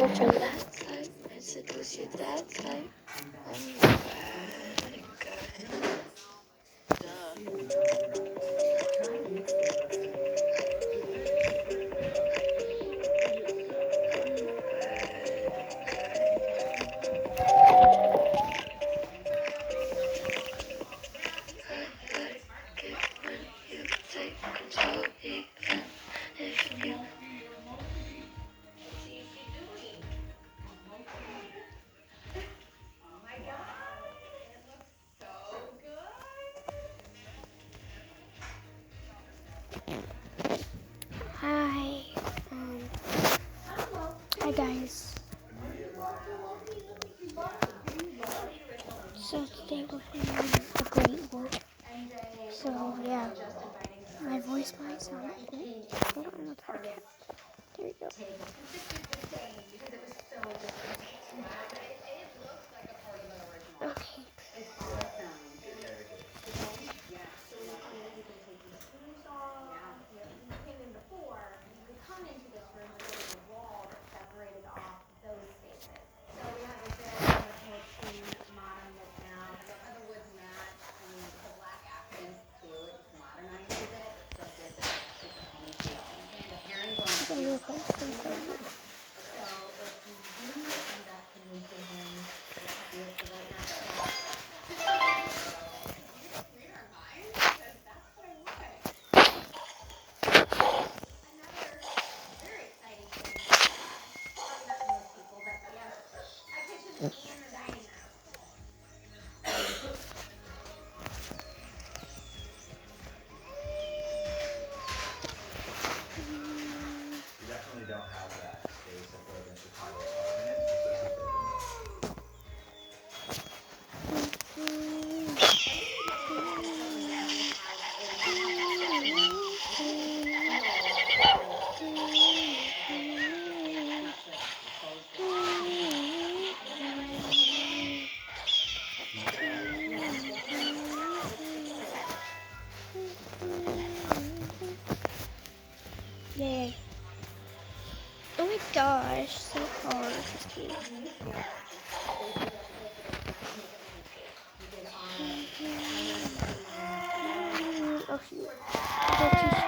go from that side. I said, was you that side? Oh my god. You take control even if you Hi. Hi guys. So today we're playing a great book. So yeah, my voice might sound like great. Hold on, let's forget. There we go. Okay. Yay. Oh my gosh, so hard. Just kidding. Oh shoot. I got too